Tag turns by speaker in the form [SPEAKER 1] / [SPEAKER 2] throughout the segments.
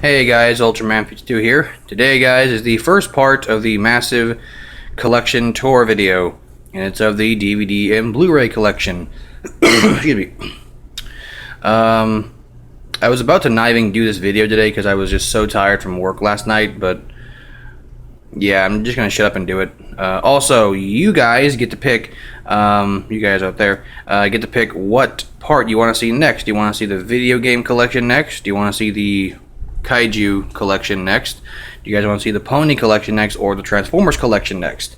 [SPEAKER 1] Hey guys, Ultraman 52 here. Today, guys, is the first part of the massive collection tour video, and it's of the DVD and Blu-ray collection. Excuse me. I was about to not even do this video today because I was just so tired from work last night, but yeah, I'm just gonna shut up and do it. Also, you guys get to pick, you guys out there, get to pick what part you want to see next. Do you want to see the video game collection next? Do you want to see the Kaiju collection next? Do you guys want to see the Pony collection next, or the Transformers collection next?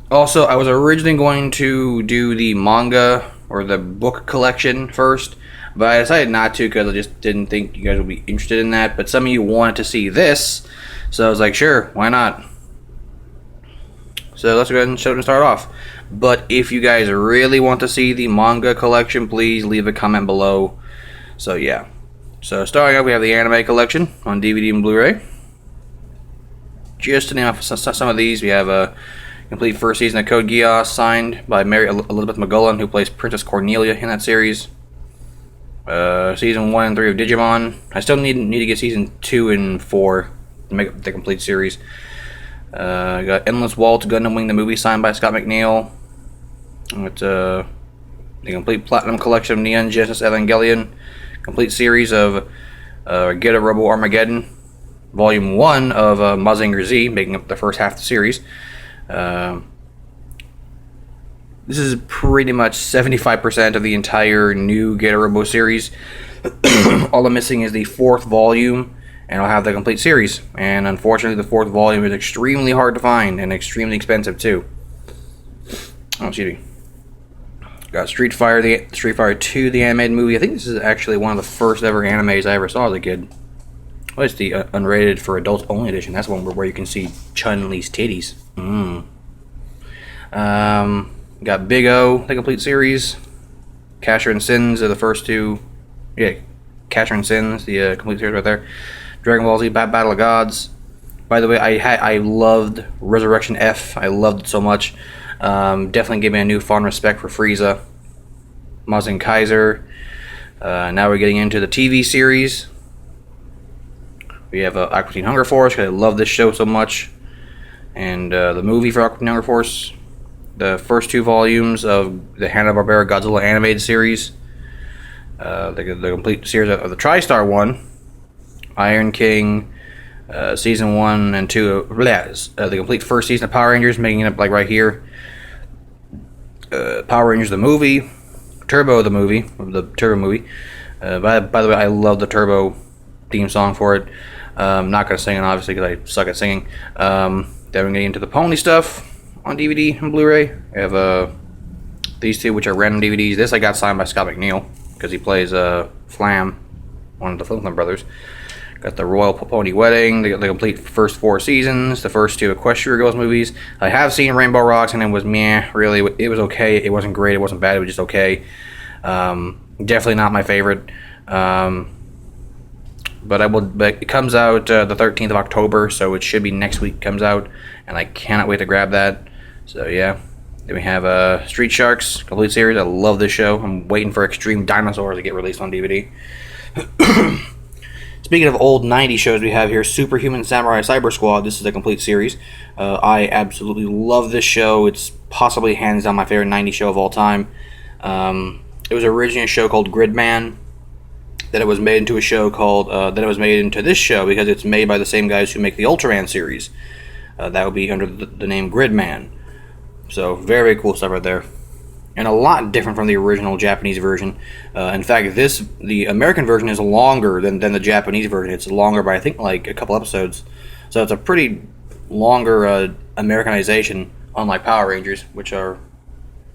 [SPEAKER 1] Also, I was originally going to do the manga or the book collection first, but I decided not to because I just didn't think you guys would be interested in that. But some of you wanted to see this, so I was like, sure, why not? So let's go ahead and start off. But if you guys really want to see the manga collection, please leave a comment below. So yeah. So starting off, we have the anime collection on DVD and Blu-ray. Just to name off some of these, we have a complete first season of Code Geass signed by Mary Elizabeth McGullen, who plays Princess Cornelia in that series. Season 1 and 3 of Digimon. I still need to get season 2 and 4 to make the complete series. Got Endless Waltz Gundam Wing the movie signed by Scott McNeil. It's the complete platinum collection of Neon Genesis Evangelion. Complete series of Get a Robo Armageddon, Volume 1 of Mazinger Z, making up the first half of the series. This is pretty much 75% of the entire new Get a Robo series. All I'm missing is the 4th volume, and I'll have the complete series. And unfortunately, the 4th volume is extremely hard to find and extremely expensive too. Oh, excuse me. Got Street Fighter 2, the animated movie. I think this is actually one of the first ever animes I ever saw as a kid. Well, it's the unrated for adults only edition. That's one where you can see Chun-Li's titties. Got Big O, the complete series. Casher and Sins are the first two. Yeah, Casher and Sins, the complete series right there. Dragon Ball Z, Battle of Gods. By the way, I loved Resurrection F. I loved it so much. Definitely gave me a new fond respect for Frieza, Mazin Kaiser. Now we're getting into the TV series. We have Aqua Teen Hunger Force, because I love this show so much. And the movie for Aqua Teen Hunger Force. The first 2 volumes of the Hanna-Barbera Godzilla animated series. The complete series of the TriStar one. Iron King, Season 1 and 2 of the complete first season of Power Rangers, making it up like right here. Power Rangers the movie, Turbo the movie, By the way, I love the Turbo theme song for it. I'm not going to sing it, obviously, because I suck at singing. Then we're getting into the Pony stuff on DVD and Blu-ray. I have these 2, which are random DVDs. This I got signed by Scott McNeil, because he plays Flam, one of the Flam Brothers. Got the Royal Pony Wedding, the complete first 4 seasons, the first 2 Equestria Girls movies. I have seen Rainbow Rocks, and it was meh, really. It was okay. It wasn't great. It wasn't bad. It was just okay. Definitely not my favorite. But it comes out the 13th of October, so it should be next week comes out, and I cannot wait to grab that. So yeah. Then we have Street Sharks, complete series. I love this show. I'm waiting for Extreme Dinosaurs to get released on DVD. Speaking of old 90s shows, we have here Superhuman Samurai Cyber Squad. This is a complete series. I absolutely love this show. It's possibly hands down my favorite 90s show of all time. It was originally a show called Gridman. Then it was made into a show called. Then it was made into this show because it's made by the same guys who make the Ultraman series. That would be under the name Gridman. So very cool stuff right there. And a lot different from the original Japanese version. In fact, the American version is longer than the Japanese version. It's longer by, I think, like a couple episodes. So it's a pretty longer Americanization, unlike Power Rangers, which are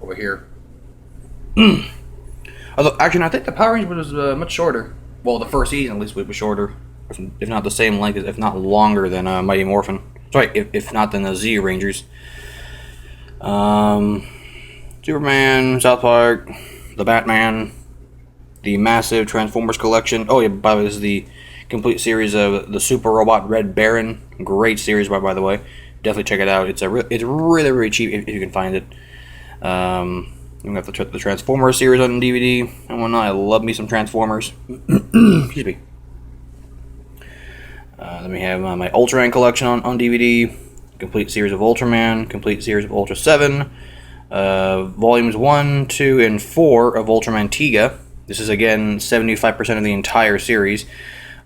[SPEAKER 1] over here. Although, actually, no, I think the Power Rangers was much shorter. Well, the first season, at least, was shorter. If not the same length, if not longer than Mighty Morphin. Sorry, if not than the Z Rangers. Superman, South Park, the Batman, the massive Transformers collection. Oh yeah, by the way, this is the complete series of the Super Robot Red Baron. Great series, by the way. Definitely check it out. It's really, really cheap if you can find it. We got the Transformers series on DVD and whatnot. I love me some Transformers. Excuse me. Then we have my Ultraman collection on DVD, complete series of Ultraman, complete series of Ultra 7, volumes 1, 2, and 4 of Ultraman Tiga. This is again 75% of the entire series.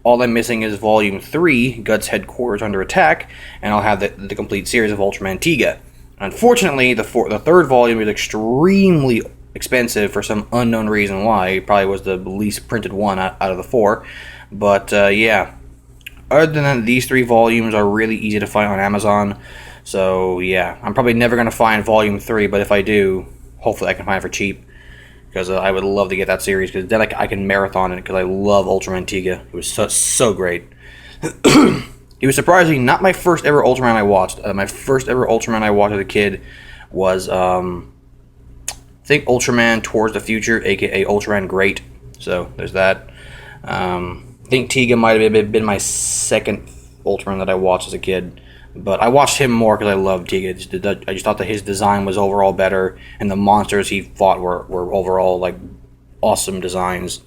[SPEAKER 1] All I'm missing is volume 3, Guts Headquarters Under Attack, and I'll have the complete series of Ultraman Tiga. Unfortunately, the third volume is extremely expensive for some unknown reason why. It probably was the least printed one out of the 4. But yeah, other than that, these 3 volumes are really easy to find on Amazon. So yeah, I'm probably never going to find volume 3, but if I do, hopefully I can find it for cheap. Because I would love to get that series, because then I can marathon it, because I love Ultraman Tiga. It was so great. It was surprisingly not my first ever Ultraman I watched. My first ever Ultraman I watched as a kid was, I think, Ultraman Towards the Future, aka Ultraman Great. So there's that. I think Tiga might have been my second Ultraman that I watched as a kid. But I watched him more because I loved Tiga. I just thought that his design was overall better, and the monsters he fought were overall like awesome designs.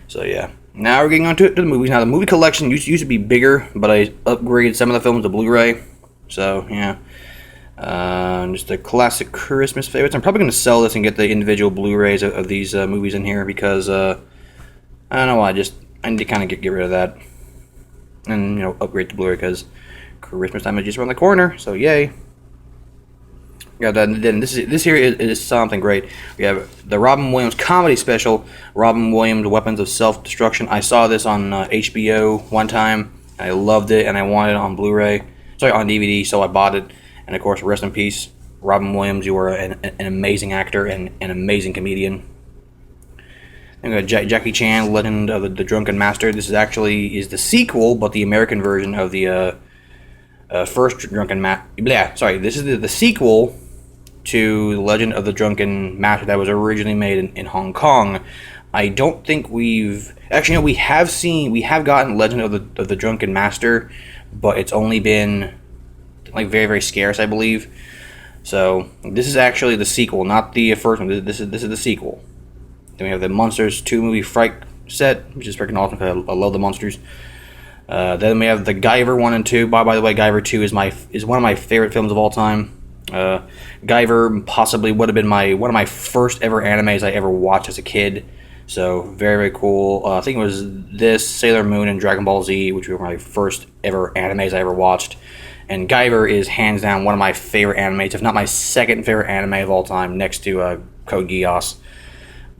[SPEAKER 1] So yeah. Now we're getting on to the movies. Now the movie collection used to be bigger, but I upgraded some of the films to Blu-ray. So yeah. Just the classic Christmas favorites. I'm probably going to sell this and get the individual Blu-rays of these movies in here because I don't know why. I need to kind of get rid of that and upgrade to Blu-ray because Christmas time is just around the corner, so yay. Yeah, then this here is something great. We have the Robin Williams comedy special, Robin Williams Weapons of Self-Destruction. I saw this on HBO one time. I loved it, and I wanted it on Blu-ray. Sorry, on DVD, so I bought it. And of course, rest in peace, Robin Williams. You were an amazing actor and an amazing comedian. Then we got Jackie Chan, Legend of the Drunken Master. This is the sequel, but the American version of the first Drunken Master. Yeah, sorry, this is the sequel to The Legend of the Drunken Master that was originally made in Hong Kong. I don't think we've... Actually, no, we have gotten Legend of the Drunken Master, but it's only been like very, very scarce, I believe. So, this is actually the sequel, not the first one. This is the sequel. Then we have the Monsters 2 movie Fright set, which is freaking awesome because I love the monsters. Then we have the Guyver 1 and 2. By the way, Guyver 2 is one of my favorite films of all time. Guyver possibly would have been one of my first ever animes I ever watched as a kid. So, very, very cool. I think it was this, Sailor Moon, and Dragon Ball Z, which were my first ever animes I ever watched. And Guyver is hands down one of my favorite animes, if not my second favorite anime of all time, next to Code Geass.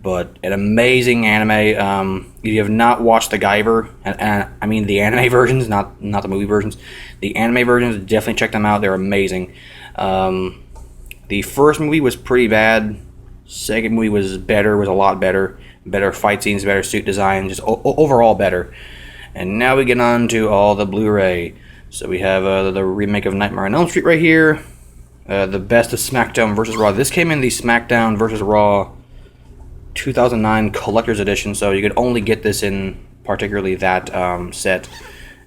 [SPEAKER 1] But an amazing anime. If you have not watched the Guyver, and I mean the anime versions, not the movie versions, the anime versions, definitely check them out. They're amazing. The first movie was pretty bad. Second movie was better, was a lot better. Better fight scenes, better suit design, just overall better. And now we get on to all the Blu-ray. So we have the remake of Nightmare on Elm Street right here. The best of SmackDown vs. Raw. This came in the SmackDown vs. Raw 2009 Collector's Edition, so you could only get this in particularly that set.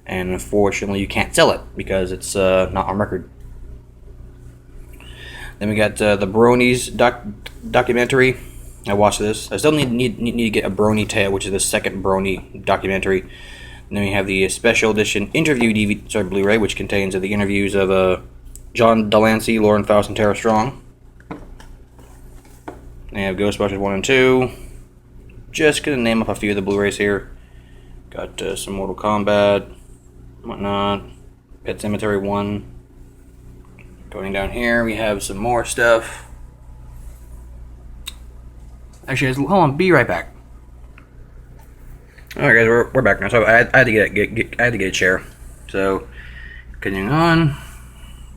[SPEAKER 1] And unfortunately, you can't sell it because it's not on record. Then we got the Bronies documentary. I watched this. I still need to get a Brony Tale, which is the second Brony documentary. And then we have the special edition interview DVD, Blu-ray, which contains the interviews of John Delancey, Lauren Faust, and Tara Strong. They have Ghostbusters 1 and 2. Just gonna name up a few of the Blu-rays here. Got some Mortal Kombat, whatnot. Pet Sematary 1. Going down here, we have some more stuff. Actually, hold on, be right back. Alright guys, we're back now. So I had to get a chair. So, continuing on.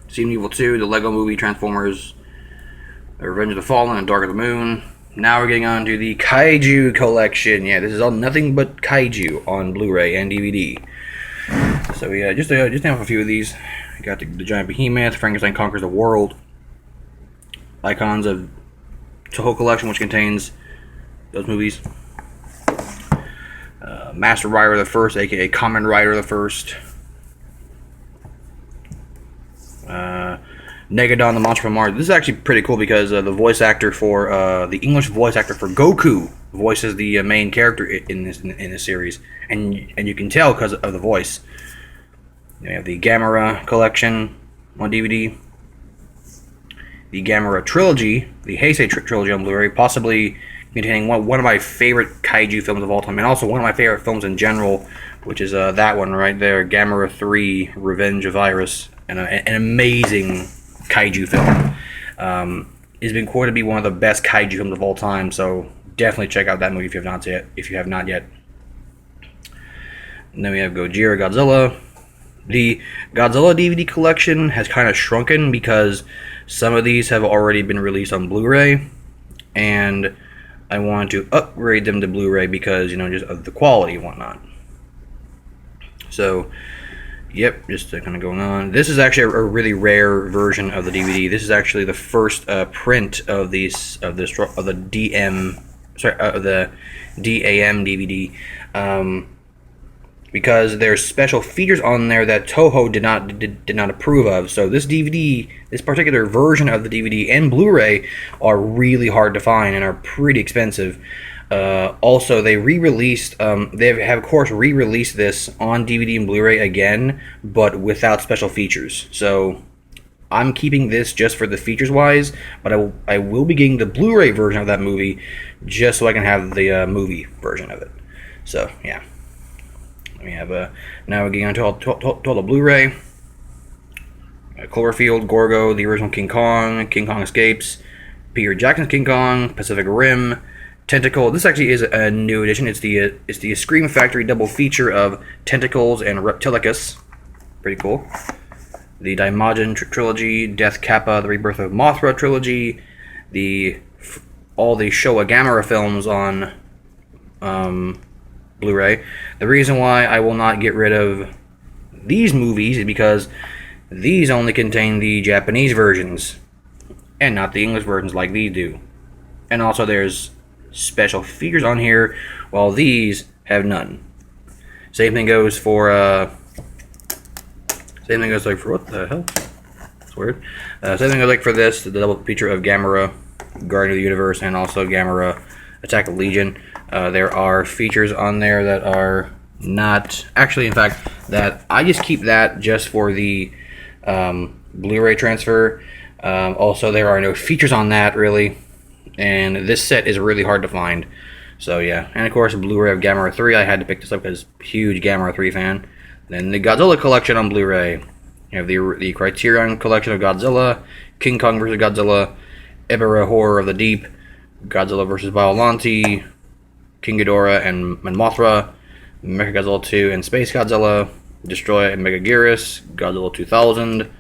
[SPEAKER 1] Resident Evil 2, the Lego Movie, Transformers, Revenge of the Fallen, and Dark of the Moon. Now we're getting on to the Kaiju collection. Yeah, this is all nothing but Kaiju on Blu-ray and DVD. So yeah, just have a few of these. We got the Giant Behemoth, Frankenstein Conquers the World, Icons of Toho collection, which contains those movies. Master Rider the First, aka Kamen Rider the First. Negadon, the Monster from Mars. This is actually pretty cool because the voice actor for the English voice actor for Goku voices the main character in this series, and you can tell because of the voice. Then we have the Gamera collection on DVD. The Gamera trilogy, the Heisei trilogy on Blu-ray, possibly containing one of my favorite kaiju films of all time, and also one of my favorite films in general, which is that one right there, Gamera 3, Revenge of Virus, and an amazing kaiju film. It's been quoted to be one of the best kaiju films of all time, so definitely check out that movie if you have not yet. And then we have Gojira Godzilla. The Godzilla DVD collection has kind of shrunken because some of these have already been released on Blu-ray, and I wanted to upgrade them to Blu-ray because, just of the quality and whatnot. So, yep, just kind of going on. This is actually a really rare version of the DVD. This is actually the first print of the DAM DVD. Because there's special features on there that Toho did not approve of. So this DVD, this particular version of the DVD and Blu-ray are really hard to find and are pretty expensive. Also, they re-released, they have of course re-released this on DVD and Blu-ray again, but without special features. So I'm keeping this just for the features wise, but I will be getting the Blu-ray version of that movie just so I can have the movie version of it. So yeah. We have now we're getting onto all the Blu-ray. Cloverfield, Gorgo, the original King Kong Escapes, Peter Jackson's King Kong, Pacific Rim, Tentacle. This actually is a new edition. It's the Scream Factory double feature of Tentacles and Reptilicus. Pretty cool. The Daimajin trilogy, Death Kappa, the Rebirth of Mothra trilogy, all the Showa Gamera films on Blu-ray. The reason why I will not get rid of these movies is because these only contain the Japanese versions and not the English versions like these do. And also there's special features on here while these have none. Same thing goes for what the hell? That's weird. Same thing goes like for this, the double feature of Gamera, Guardian of the Universe, and also Gamera Attack of Legion. There are features on there that are not actually, in fact, that I just keep that just for the Blu-ray transfer. Also, there are no features on that really, and this set is really hard to find. So yeah, and of course, Blu-ray of Gamera 3. I had to pick this up because huge Gamera 3 fan. Then the Godzilla collection on Blu-ray. You have the Criterion collection of Godzilla, King Kong vs. Godzilla, Ebirah Horror of the Deep, Godzilla vs. Biollante, King Ghidorah and Mothra, Mechagodzilla 2 and Space Godzilla, Destroy and Megaguirus, Godzilla 2000,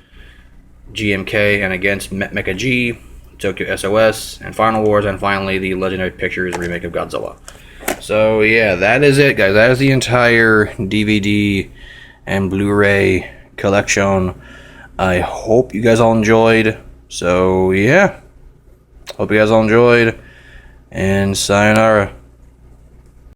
[SPEAKER 1] GMK and Against Mecha G, Tokyo SOS, and Final Wars, and finally the Legendary Pictures remake of Godzilla. So yeah, that is it, guys. That is the entire DVD and Blu-ray collection. I hope you guys all enjoyed. So yeah, hope you guys all enjoyed, and sayonara.